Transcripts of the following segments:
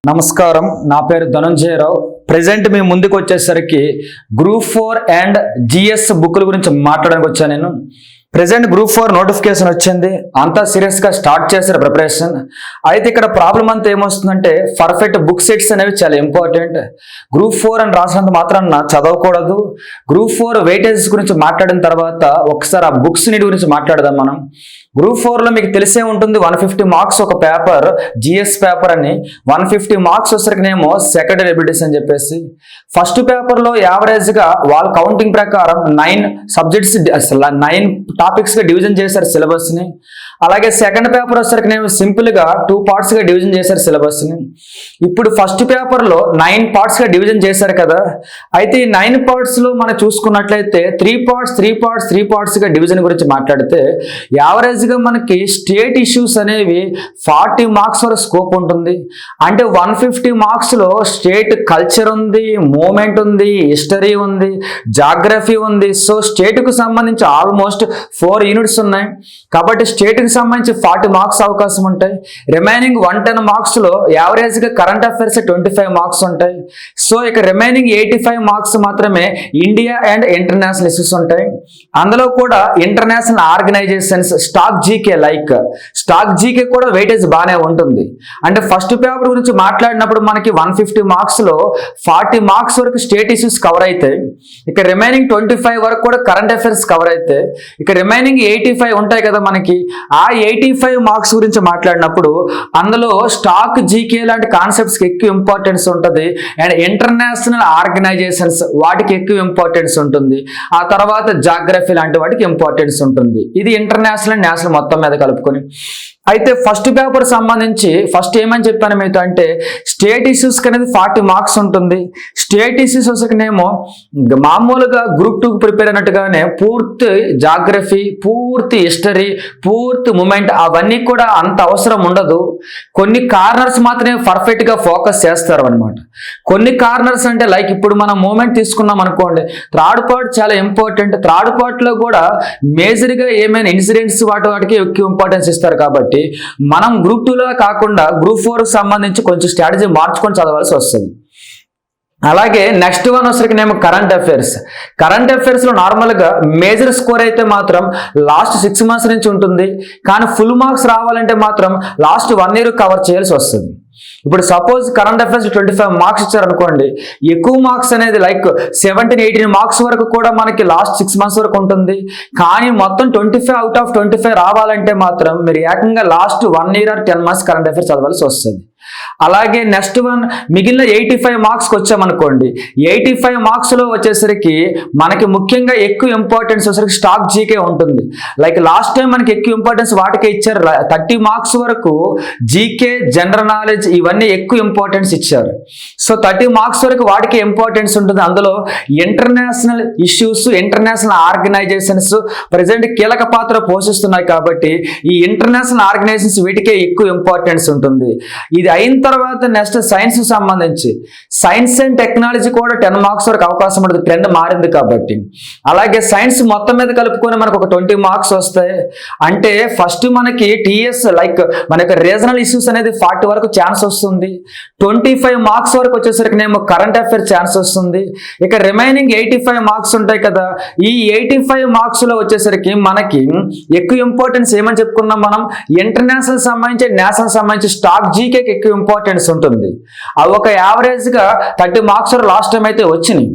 నమస్కారం, నా పేరు ధనంజయరావు. ప్రెజెంట్ మీ ముందుకు వచ్చేసరికి గ్రూప్ 4 అండ్ జిఎస్ బుక్ల గురించి మాట్లాడడానికి వచ్చాను నేను. ప్రెజెంట్ గ్రూప్ 4 నోటిఫికేషన్ వచ్చింది, అంతా సీరియస్గా స్టార్ట్ చేశారు ప్రిపరేషన్. అయితే ఇక్కడ ప్రాబ్లం అంతా ఏమొస్తుందంటే పర్ఫెక్ట్ బుక్ సెట్స్ అనేవి చాలా ఇంపార్టెంట్. గ్రూప్ 4 అని రాసినంత మాత్రాన చదవకూడదు. గ్రూప్ 4 వెయిటేజ్ గురించి మాట్లాడిన తర్వాత ఒకసారి ఆ బుక్స్ నీటి గురించి మాట్లాడదాం మనం. గ్రూప్ 4లో మీకు తెలిసే ఉంటుంది 150 మార్క్స్ ఒక పేపర్, జిఎస్ పేపర్ అని. 150 మార్క్స్ వచ్చరికినేమో సెకండరీ ఎబిలిటీస్ అని చెప్పేసి. ఫస్ట్ పేపర్లో యావరేజ్గా వాళ్ళ కౌంటింగ్ ప్రకారం 9 సబ్జెక్ట్స్ 9 టాపిక్స్గా డివిజన్ చేశారు సిలబస్ని. అలాగే సెకండ్ పేపర్ వచ్చరికినేమో సింపుల్గా 2 పార్ట్స్గా డివిజన్ చేశారు సిలబస్ని. ఇప్పుడు ఫస్ట్ పేపర్లో 9 పార్ట్స్గా డివిజన్ చేశారు కదా. అయితే ఈ 9 పార్ట్స్లో మనం చూసుకున్నట్లయితే 3 పార్ట్స్గా డివిజన్ గురించి మాట్లాడితే యావరేజ్ మనకి స్టేట్ ఇష్యూస్ అనేవి 40 మార్క్స్ వరకు స్కోప్ ఉంటుంది. అంటే 150 మార్క్స్లో స్టేట్ కల్చర్ ఉంది, మూమెంట్ ఉంది, హిస్టరీ ఉంది, జాగ్రఫీ ఉంది. సో స్టేట్కు సంబంధించి ఆల్మోస్ట్ 4 యూనిట్స్ ఉన్నాయి. కాబట్టి స్టేట్కి సంబంధించి 40 మార్క్స్ అవకాశం ఉంటాయి. రిమైనింగ్ 110 మార్క్స్లో యావరేజ్గా కరెంట్ అఫైర్స్ 25 మార్క్స్ ఉంటాయి. సో ఇక రిమైనింగ్ 85 మార్క్స్ మాత్రమే ఇండియా అండ్ ఇంటర్నేషనల్ ఇష్యూస్ ఉంటాయి. అందులో కూడా ఇంటర్నేషనల్ ఆర్గనైజేషన్స్, స్టాక్ జీకే కూడా వెయిటేజ్ బాగానే ఉంటుంది. అంటే ఫస్ట్ పేపర్ గురించి మాట్లాడినప్పుడు మనకి 150 మార్క్స్లో 40 మార్క్స్ వరకు స్టేట్ ఇష్యూస్ కవర్ అవుతాయి. ఇక రిమైనింగ్ 25 వరకు కూడా కరెంట్ అఫైర్స్ కవర్ అవుతాయి. ఇక రిమైనింగ్ 85 ఉంటాయి కదా మనకి. ఆ 85 మార్క్స్ గురించి మాట్లాడినప్పుడు అందులో స్టాక్ జీకే లాంటి కాన్సెప్ట్స్కి ఎక్కువ ఇంపార్టెన్స్ ఉంటుంది. అండ్ ఇంటర్నేషనల్ ఆర్గనైజేషన్స్ వాటికి ఎక్కువ ఇంపార్టెన్స్ ఉంటుంది. ఆ తర్వాత జాగ్రఫీ లాంటి వాటికి ఇంపార్టెన్స్ ఉంటుంది. ఇది ఇంటర్నేషనల్ నేషనల్ మొత్తం మీద కలుపుకొని. అయితే ఫస్ట్ పేపర్ సంబంధించి ఫస్ట్ ఏమని చెప్పాను మీతో అంటే స్టేట్ ఇష్యూస్కి అనేది 40 మార్క్స్ ఉంటుంది. స్టేట్ ఇష్యూస్ వచ్చేనేమో మామూలుగా గ్రూప్ 2కి ప్రిపేర్ అయినట్టుగానే పూర్తి జాగ్రఫీ, పూర్తి హిస్టరీ, పూర్తి మూమెంట్ అవన్నీ కూడా అంత అవసరం ఉండదు. కొన్ని కార్నర్స్ మాత్రమే పర్ఫెక్ట్గా ఫోకస్ చేస్తారు అనమాట. కొన్ని కార్నర్స్ అంటే లైక్ ఇప్పుడు మనం మూమెంట్ తీసుకున్నాం అనుకోండి, థర్డ్ పార్ట్ చాలా ఇంపార్టెంట్. థర్డ్ పార్ట్లో కూడా మేజర్గా ఏమైనా ఇన్సిడెంట్స్ వాటికి ఎక్కువ ఇంపార్టెన్స్ ఇస్తారు. కాబట్టి మనం గ్రూప్ 2లో కాకుండా గ్రూప్ 4కి సంబంధించి కొంచెం స్ట్రాటజీ మార్చుకొని చదవాల్సి వస్తుంది. అలాగే నెక్స్ట్ వన్ వచ్చేసరికి కరెంట్ అఫైర్స్లో నార్మల్గా మేజర్ స్కోర్ అయితే మాత్రం లాస్ట్ 6 మంత్స్ నుంచి ఉంటుంది. కానీ ఫుల్ మార్క్స్ రావాలంటే మాత్రం లాస్ట్ 1 ఇయర్ కవర్ చేయాల్సి వస్తుంది. ఇప్పుడు సపోజ్ కరెంట్ అఫైర్స్ 25 మార్క్స్ ఇచ్చారనుకోండి, ఎక్కువ మార్క్స్ అనేది లైక్ 17-18 మార్క్స్ వరకు కూడా మనకి లాస్ట్ 6 మంత్స్ వరకు ఉంటుంది. కానీ మొత్తం 25 అవుట్ ఆఫ్ 25 రావాలంటే మాత్రం మీరు ఏకంగా last 1 year 10 months current affairs చదవాల్సి వస్తుంది. అలాగే నెక్స్ట్ వన్ మిగిలిన 85 మార్క్స్కి వచ్చామనుకోండి, 85 మార్క్స్లో వచ్చేసరికి మనకి ముఖ్యంగా ఎక్కువ ఇంపార్టెన్స్ వచ్చేసరికి స్టాక్ జీకే ఉంటుంది. లైక్ లాస్ట్ టైం మనకి ఎక్కువ ఇంపార్టెన్స్ వాటికే ఇచ్చారు. 30 మార్క్స్ వరకు జీకే, జనరల్ నాలెడ్జ్ ఇవన్నీ ఎక్కువ ఇంపార్టెన్స్ ఇచ్చారు. సో 30 మార్క్స్ వరకు వాటికి ఇంపార్టెన్స్ ఉంటుంది. అందులో international issues, international organisations present కీలక పాత్ర పోషిస్తున్నాయి. కాబట్టి ఈ ఇంటర్నేషనల్ ఆర్గనైజేషన్స్ వీటికే ఎక్కువ ఇంపార్టెన్స్ ఉంటుంది. ఇది అయిన తర్వాత నెక్స్ట్ సైన్స్ సంబంధించి సైన్స్ అండ్ టెక్నాలజీ కూడా 10 మార్క్స్ వరకు అవకాశం ఉంటుంది. ట్రెండ్ మారింది కాబట్టి. అలాగే సైన్స్ మొత్తం మీద కలుపుకొని మనకు ఒక 20 మార్క్స్ వస్తాయి. అంటే ఫస్ట్ మనకి టీఎస్ లైక్ మనకి రీజనల్ ఇష్యూస్ అనేది 40 వరకు ఛాన్స్ వస్తుంది. 25 మార్క్స్ వరకు వచ్చేసరికి కరెంట్ అఫైర్ ఛాన్స్ వస్తుంది. ఇక రిమైనింగ్ 85 మార్క్స్ ఉంటాయి కదా. ఈ 85 మార్క్స్లో వచ్చేసరికి మనకి ఎక్కువ ఇంపార్టెన్స్ ఏమని చెప్పుకున్నాం మనం, ఇంటర్నేషనల్ సంబంధించి, నేషనల్ సంబంధించి స్టాక్ జీకేకి ఎక్కువ ఇంపార్టెన్స్ ఉంటుంది. అవి ఒక యావరేజ్గా 30 మార్క్స్ లాస్ట్ టైం అయితే వచ్చినాయి.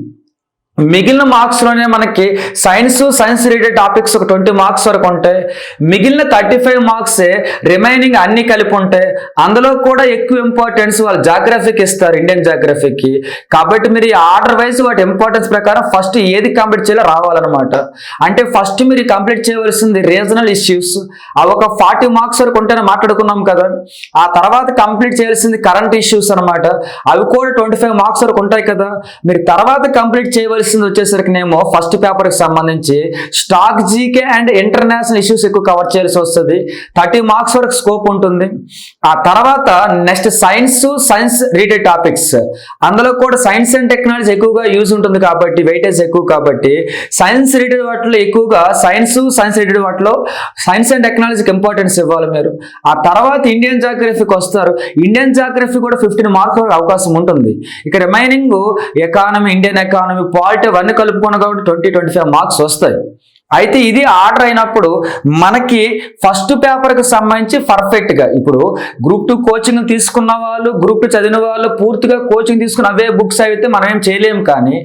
మిగిలిన మార్క్స్లోనే మనకి సైన్స్ రిలేటెడ్ టాపిక్స్ ఒక 20 మార్క్స్ వరకు ఉంటాయి. మిగిలిన 35 మార్క్సే రిమైనింగ్ అన్ని కలిపి ఉంటాయి. అందులో కూడా ఎక్కువ ఇంపార్టెన్స్ వాళ్ళు జాగ్రఫీకి ఇస్తారు, ఇండియన్ జాగ్రఫీకి. కాబట్టి మీరు ఈ ఆర్డర్ వైజ్ వాటి ఇంపార్టెన్స్ ప్రకారం ఫస్ట్ ఏది కంప్లీట్ చేయాలో రావాలన్నమాట. అంటే ఫస్ట్ మీరు కంప్లీట్ చేయవలసింది రీజనల్ ఇష్యూస్, అవి ఒక 40 మార్క్స్ వరకు ఉంటేనే మాట్లాడుకున్నాం కదా. ఆ తర్వాత కంప్లీట్ చేయాల్సింది కరెంట్ ఇష్యూస్ అనమాట. అవి కూడా 25 మార్క్స్ వరకు ఉంటాయి కదా. మీరు తర్వాత కంప్లీట్ చేయవలసింది చేసింది వచ్చేసరికి ఫస్ట్ పేపర్కి సంబంధించి stock GK and international issues ఎక్కువ కవర్ చేయాల్సి వస్తుంది. 30 మార్క్స్ వరకు స్కోప్ ఉంటుంది. ఆ తర్వాత నెక్స్ట్ సైన్స్ రిలేటెడ్ టాపిక్స్, అందులో కూడా సైన్స్ అండ్ టెక్నాలజీ ఎక్కువగా యూజ్ ఉంటుంది కాబట్టి వెయిటేజ్ ఎక్కువ కాబట్టి సైన్స్ రిలేటెడ్ వాటిలో ఎక్కువగా సైన్స్ రిలేటెడ్ వాటిలో సైన్స్ అండ్ టెక్నాలజీకి ఇంపార్టెన్స్ ఇవ్వాలి మీరు. ఆ తర్వాత ఇండియన్ జాగ్రఫీకి వస్తారు. ఇండియన్ జాగ్రఫీ కూడా 15 మార్క్స్ వరకు అవకాశం ఉంటుంది. ఇక remaining economy, Indian economy, polity అవన్నీ కలుపుకున్న కాబట్టి 20-25 మార్క్స్ వస్తాయి. అయితే ఇది ఆర్డర్ అయినప్పుడు మనకి ఫస్ట్ పేపర్కి సంబంధించి పర్ఫెక్ట్గా ఇప్పుడు గ్రూప్ 2 కోచింగ్ తీసుకున్న వాళ్ళు, గ్రూప్ 2 చదివిన వాళ్ళు పూర్తిగా కోచింగ్ తీసుకుని అవే బుక్స్ అయితే మనం ఏం చేయలేము. కానీ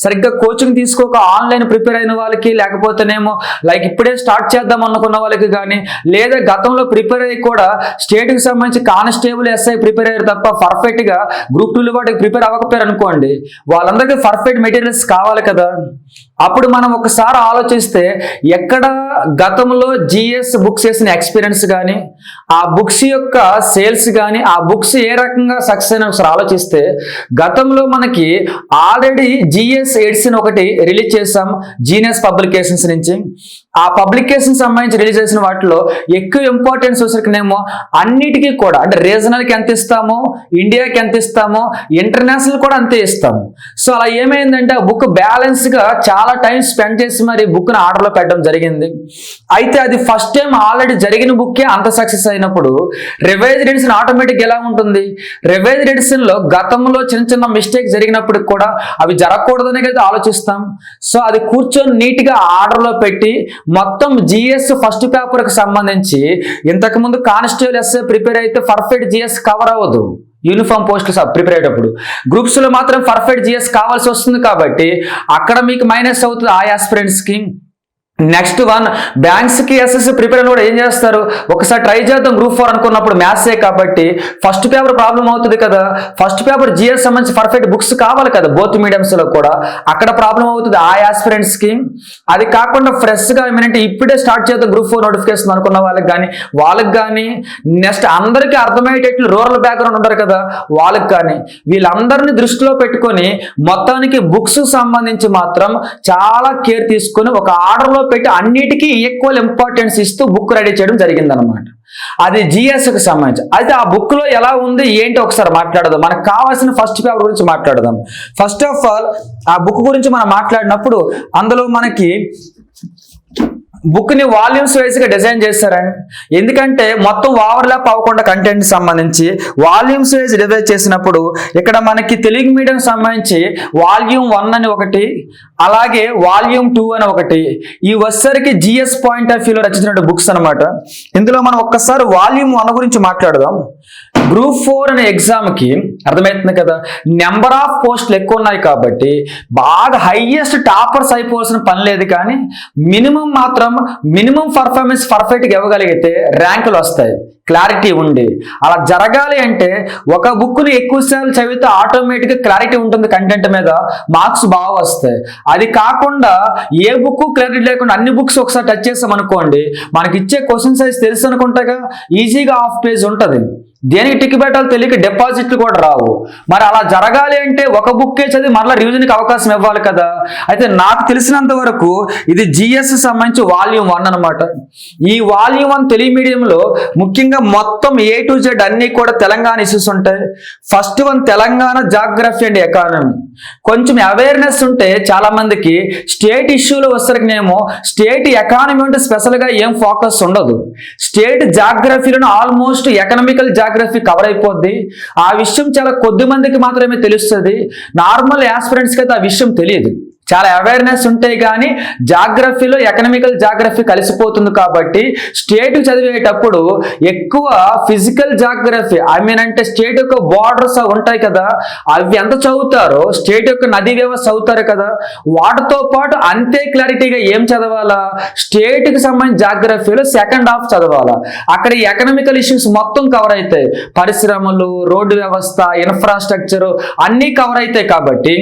సరిగ్గా కోచింగ్ తీసుకోక ఆన్లైన్ ప్రిపేర్ అయిన వాళ్ళకి, లేకపోతేనేమో లైక్ ఇప్పుడే స్టార్ట్ చేద్దాం అనుకున్న వాళ్ళకి కానీ, లేదా గతంలో ప్రిపేర్ అయ్యి కూడా స్టేట్కి సంబంధించి కానిస్టేబుల్ ఎస్ఐ ప్రిపేర్ అయ్యారు తప్ప పర్ఫెక్ట్గా గ్రూప్ 2 వాటికి ప్రిపేర్ అవ్వకపోయారు అనుకోండి, వాళ్ళందరికీ పర్ఫెక్ట్ మెటీరియల్స్ కావాలి కదా. అప్పుడు మనం ఒకసారి ఆలోచిస్తే ఎక్కడ గతంలో జిఎస్ బుక్స్ చేసిన ఎక్స్పీరియన్స్ కానీ, ఆ బుక్స్ యొక్క సేల్స్ కానీ, ఆ బుక్స్ ఏ రకంగా సక్సెస్ అయినా ఒకసారి ఆలోచిస్తే గతంలో మనకి ఆల్రెడీ జిఎస్ ఎడిషన్ ఒకటి రిలీజ్ చేసాం జీనియస్ పబ్లికేషన్స్ నుంచి. ఆ పబ్లికేషన్ సంబంధించి రిలీజ్ చేసిన వాటిలో ఎక్కువ ఇంపార్టెన్స్ వచ్చేసరికినేమో అన్నిటికీ కూడా అంటే రీజనల్కి ఎంత ఇస్తామో, ఇండియాకి ఎంత ఇస్తామో, ఇంటర్నేషనల్ కూడా అంతే ఇస్తాము. సో అలా ఏమైందంటే ఆ బుక్ బ్యాలెన్స్గా చాలా టైం స్పెండ్ చేసి మరి బుక్ని ఆర్డర్లో పెట్టడం జరిగింది. అయితే అది ఫస్ట్ టైం ఆల్రెడీ జరిగిన బుక్కే అంత సక్సెస్ అయినప్పుడు రివైజ్డ్ ఎడిషన్ ఆటోమేటిక్ ఎలా ఉంటుంది? రివైజ్డ్ ఎడిషన్లో గతంలో చిన్న మిస్టేక్ జరిగినప్పటికి కూడా అవి జరగకూడదని అయితే ఆలోచిస్తాం. సో అది కూర్చొని నీట్గా ఆర్డర్లో పెట్టి మొత్తం జిఎస్ ఫస్ట్ పేపర్కి సంబంధించి ఇంతకుముందు కానిస్టేబుల్ ఎస్ఏ ప్రిపేర్ అయితే పర్ఫెక్ట్ జిఎస్ కవర్ అవ్వదు. యూనిఫామ్ పోస్టులు ప్రిపేర్ అయ్యేటప్పుడు గ్రూప్స్లో మాత్రం పర్ఫెక్ట్ జిఎస్ కావాల్సి వస్తుంది కాబట్టి అక్కడ మీకు మైనస్ అవుతుంది ఆ ఆస్పిరెంట్స్కి. నెక్స్ట్ వన్ బ్యాంక్స్కి ఎస్ఎస్సి ప్రిపేర్ అని కూడా ఏం చేస్తారు, ఒకసారి ట్రై చేద్దాం గ్రూప్ 4 అనుకున్నప్పుడు మ్యాథ్సే కాబట్టి ఫస్ట్ పేపర్ ప్రాబ్లం అవుతుంది కదా. ఫస్ట్ పేపర్ జిఎస్ సంబంధించి పర్ఫెక్ట్ బుక్స్ కావాలి కదా బోత్ మీడియంస్లో కూడా, అక్కడ ప్రాబ్లం అవుతుంది ఆ ఆస్పిరెంట్స్కి. అది కాకుండా ఫ్రెష్గా ఏమంటే ఇప్పుడే స్టార్ట్ చేద్దాం గ్రూప్ 4 నోటిఫికేషన్ అనుకున్న వాళ్ళకి కానీ నెక్స్ట్ అందరికీ అర్థమయ్యేటట్లు రూరల్ బ్యాక్గ్రౌండ్ ఉంటారు కదా వాళ్ళకి కానీ, వీళ్ళందరినీ దృష్టిలో పెట్టుకొని మొత్తానికి బుక్స్ సంబంధించి మాత్రం చాలా కేర్ తీసుకొని ఒక ఆర్డర్లో పెట్టి అన్నిటికీ ఈక్వల్ ఇంపార్టెన్స్ ఇస్తూ బుక్ రెడీ చేయడం జరిగిందనమాట. అది జిఎస్కి సంబంధించి. అయితే ఆ బుక్ లో ఎలా ఉంది ఏంటి ఒకసారి మాట్లాడదాం. మనకు కావాల్సిన ఫస్ట్ పేపర్ గురించి మాట్లాడదాం. ఫస్ట్ ఆఫ్ ఆల్ ఆ బుక్ గురించి మనం మాట్లాడినప్పుడు అందులో మనకి బుక్ని వాల్యూమ్స్ వైజ్గా డిజైన్ చేస్తారండి. ఎందుకంటే మొత్తం ఓవర్లాప్ అవ్వకుండా కంటెంట్ సంబంధించి వాల్యూమ్స్ వైజ్ డివైడ్ చేసినప్పుడు ఇక్కడ మనకి తెలుగు మీడియం సంబంధించి వాల్యూమ్ 1 అని ఒకటి, అలాగే వాల్యూమ్ 2 అని ఒకటి, ఈ వచ్చరికి జిఎస్ పాయింట్ ఆఫ్ వ్యూలో రచించిన బుక్స్ అనమాట. ఇందులో మనం ఒక్కసారి వాల్యూమ్ 1 గురించి మాట్లాడదాం. గ్రూప్ 4 అనే ఎగ్జామ్కి అర్థమవుతుంది కదా, నెంబర్ ఆఫ్ పోస్టులు ఎక్కువ ఉన్నాయి కాబట్టి బాగా హైయెస్ట్ టాపర్స్ అయిపోవాల్సిన పని లేదు. కానీ మినిమం పర్ఫార్మెన్స్ పర్ఫెక్ట్గా ఇవ్వగలిగితే ర్యాంకులు వస్తాయి క్లారిటీ ఉండి. అలా జరగాలి అంటే ఒక బుక్ని ఎక్కువసార్లు చదివితే ఆటోమేటిక్గా క్లారిటీ ఉంటుంది కంటెంట్ మీద, మార్క్స్ బాగా వస్తాయి. అది కాకుండా ఏ బుక్ క్లారిటీ లేకుండా అన్ని బుక్స్ ఒకసారి టచ్ చేస్తాం అనుకోండి, మనకి ఇచ్చే క్వశ్చన్ సైజ్ తెలుసు అనుకుంటాగా ఈజీగా హాఫ్ పేజ్ ఉంటుంది, దేనికి టిక్ పెట్టాలో తెలియక డిపాజిట్లు కూడా రావు. మరి అలా జరగాలి అంటే ఒక బుక్కే చదివి మరలా రివిజన్కి అవకాశం ఇవ్వాలి కదా. అయితే నాకు తెలిసినంత వరకు ఇది జిఎస్ సంబంధించి వాల్యూమ్ 1 అనమాట. ఈ వాల్యూమ్ 1 తెలుగు మీడియంలో ముఖ్యంగా మొత్తం A to Z అన్ని కూడా తెలంగాణ ఇష్యూస్ ఉంటాయి. First one Telangana geography and economy. కొంచెం అవేర్నెస్ ఉంటే చాలా మందికి స్టేట్ ఇష్యూలో వచ్చరికినేమో స్టేట్ ఎకానమీ అంటే స్పెషల్గా ఏం ఫోకస్ ఉండదు. స్టేట్ జాగ్రఫీలను ఆల్మోస్ట్ ఎకనామికల్ జాగ్రఫీ కవర్ అయిపోద్ది. ఆ విషయం చాలా కొద్ది మందికి మాత్రమే తెలుస్తుంది. నార్మల్ ఆస్పిరెంట్స్కి అయితే ఆ విషయం తెలియదు. చాలా అవేర్నెస్ ఉంటాయి కానీ జాగ్రఫీలో ఎకనామికల్ జాగ్రఫీ కలిసిపోతుంది కాబట్టి స్టేట్ చదివేటప్పుడు ఎక్కువ ఫిజికల్ జాగ్రఫీ అంటే స్టేట్ యొక్క బార్డర్స్ ఉంటాయి కదా, అవి ఎంత చదువుతారో స్టేట్ యొక్క నదీ వ్యవస్థ చదువుతారు కదా, వాటితో పాటు అంతే క్లారిటీగా ఏం చదవాలా, స్టేట్కి సంబంధించిన జాగ్రఫీలో సెకండ్ హాఫ్ చదవాలా. అక్కడ ఈ ఎకనామికల్ ఇష్యూస్ మొత్తం కవర్ అవుతాయి, పరిశ్రమలు, రోడ్డు వ్యవస్థ, ఇన్ఫ్రాస్ట్రక్చర్ అన్నీ కవర్ అవుతాయి. కాబట్టి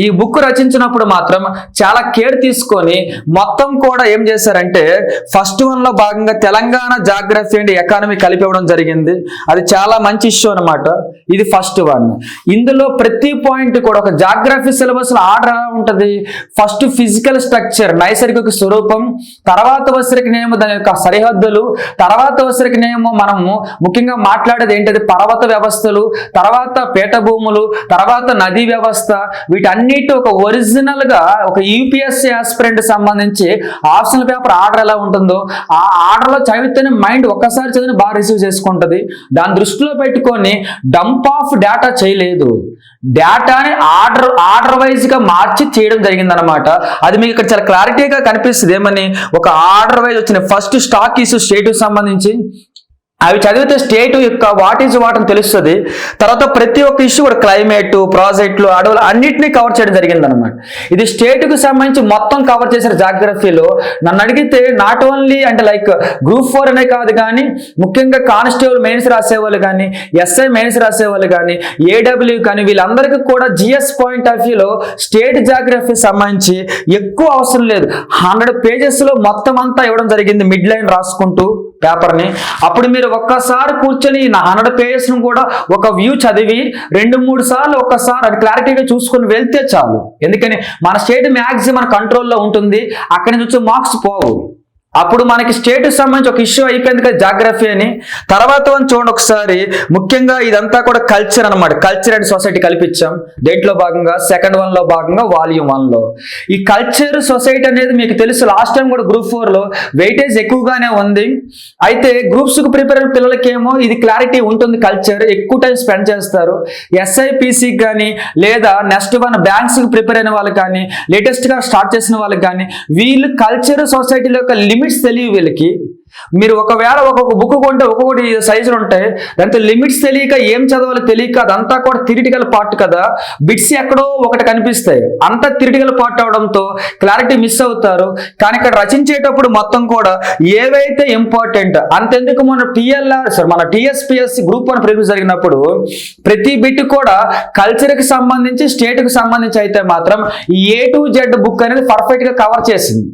ఈ బుక్ రచించినప్పుడు మాత్రం మాత్రం చాలా కేర్ తీసుకొని మొత్తం కూడా ఏం చేశారంటే ఫస్ట్ వన్ లో భాగంగా తెలంగాణ జాగ్రఫీ అండ్ ఎకానమీ కలిపి ఇవ్వడం జరిగింది. అది చాలా మంచి ఇష్యూ అనమాట. ఇది ఫస్ట్ వన్. ఇందులో ప్రతి పాయింట్ కూడా ఒక జాగ్రఫీ సిలబస్ లో ఆర్డర్ ఎలా ఉంటది, ఫస్ట్ ఫిజికల్ స్ట్రక్చర్ నైసర్గిక స్వరూపం, తర్వాత వచ్చరికినేమో దాని యొక్క సరిహద్దులు, తర్వాత వచ్చరికినేమో మనము ముఖ్యంగా మాట్లాడేది ఏంటది పర్వత వ్యవస్థలు, తర్వాత పీఠభూములు, తర్వాత నదీ వ్యవస్థ, వీటన్నిటి ఒక ఒరిజినల్ గా ఒక యూపీఎస్సీ ఆస్పిరెంట్ సంబంధించి ఆప్షనల్ పేపర్ ఆర్డర్ ఎలా ఉంటుందో ఆ ఆర్డర్ లో చదివితేనే మైండ్ ఒక్కసారి చదివి బాగా రిసీవ్ చేసుకుంటది. దాని దృష్టిలో పెట్టుకొని డంప్ ఆఫ్ డేటా చేయలేదు, డేటాని ఆర్డర్ వైజ్ గా మార్చి చేయడం జరిగింది అనమాట. అది మీకు ఇక్కడ చాలా క్లారిటీగా కనిపిస్తుంది. ఏమని ఒక ఆర్డర్ వైజ్ వచ్చిన ఫస్ట్ స్టాక్ ఇష్యూ స్టేట్ సంబంధించి అవి చదివితే స్టేట్ యొక్క వాట్ ఈజ్ వాట్ అని తెలుస్తుంది. తర్వాత ప్రతి ఒక్క ఇష్యూ కూడా క్లైమేట్, ప్రాజెక్టులు, అడవులు అన్నింటినీ కవర్ చేయడం జరిగింది అనమాట. ఇది స్టేట్కు సంబంధించి మొత్తం కవర్ చేశారు జాగ్రఫీలో. నన్ను అడిగితే నాట్ ఓన్లీ అంటే లైక్ గ్రూప్ 4 అనే కాదు కానీ ముఖ్యంగా కానిస్టేబుల్ మెయిన్స్ రాసేవాళ్ళు కానీ, ఎస్ఐ మెయిన్స్ రాసేవాళ్ళు కానీ, ఏడబ్ల్యూ కానీ వీళ్ళందరికీ కూడా జిఎస్ పాయింట్ ఆఫ్ వ్యూలో స్టేట్ జాగ్రఫీ సంబంధించి ఎక్కువ అవసరం లేదు. 100 pages లో మొత్తం అంతా ఇవ్వడం జరిగింది మిడ్ లైన్ రాసుకుంటూ పేపర్ని. అప్పుడు మీరు ఒక్కసారి కూర్చొని 100 pages కూడా ఒక వ్యూ చదివి 2-3 సార్లు ఒక్కసారి అది క్లారిటీగా చూసుకొని వెళ్తే చాలు. ఎందుకని మన స్టేట్ మ్యాక్సిమం మన కంట్రోల్లో ఉంటుంది, అక్కడి నుంచి వచ్చే మార్క్స్ పోవు. అప్పుడు మనకి స్టేట్ సంబంధించి ఒక ఇష్యూ అయిపోయింది కదా జాగ్రఫీ అని. తర్వాత చూడండి ఒకసారి, ముఖ్యంగా ఇదంతా కూడా కల్చర్ అనమాట. కల్చర్ అండ్ సొసైటీ కల్పించాం దేంట్లో భాగంగా సెకండ్ వన్ లో భాగంగా వాల్యూమ్ 1 లో. ఈ కల్చర్ సొసైటీ అనేది మీకు తెలుసు లాస్ట్ టైం కూడా గ్రూప్ 4 లో వెయిటేజ్ ఎక్కువగానే ఉంది. అయితే గ్రూప్స్ కు ప్రిపేర్ అయిన పిల్లలకేమో ఇది క్లారిటీ ఉంటుంది, కల్చర్ ఎక్కువ టైం స్పెండ్ చేస్తారు. ఎస్ఐపిసికి కానీ లేదా నెక్స్ట్ వన్ బ్యాంక్స్ కి ప్రిపేర్ అయిన వాళ్ళకి కానీ, లేటెస్ట్ గా స్టార్ట్ చేసిన వాళ్ళకి కానీ వీళ్ళు కల్చర్ సొసైటీలో యొక్క లిమిట్స్ తెలియవు వీళ్ళకి. మీరు ఒకవేళ ఒక్కొక్క బుక్ కొంటే ఒక్కొక్కటి సైజులు ఉంటాయి, దాంతో లిమిట్స్ తెలియక ఏం చదవాలో తెలియక అదంతా కూడా థియరిటికల్ పార్ట్ కదా, బిట్స్ ఎక్కడో ఒకటి కనిపిస్తాయి, అంతా థియరిటికల్ పార్ట్ అవడంతో క్లారిటీ మిస్ అవుతారు. కానీ ఇక్కడ రచించేటప్పుడు మొత్తం కూడా ఏవైతే ఇంపార్టెంట్ అంతెందుకు మన టీఎస్పీఎస్సీ గ్రూప్ 1 ప్రివ్యూ జరిగినప్పుడు ప్రతి బిట్ కూడా కల్చర్కి సంబంధించి స్టేట్కి సంబంధించి అయితే మాత్రం A to Z బుక్ అనేది పర్ఫెక్ట్ గా కవర్ చేసింది.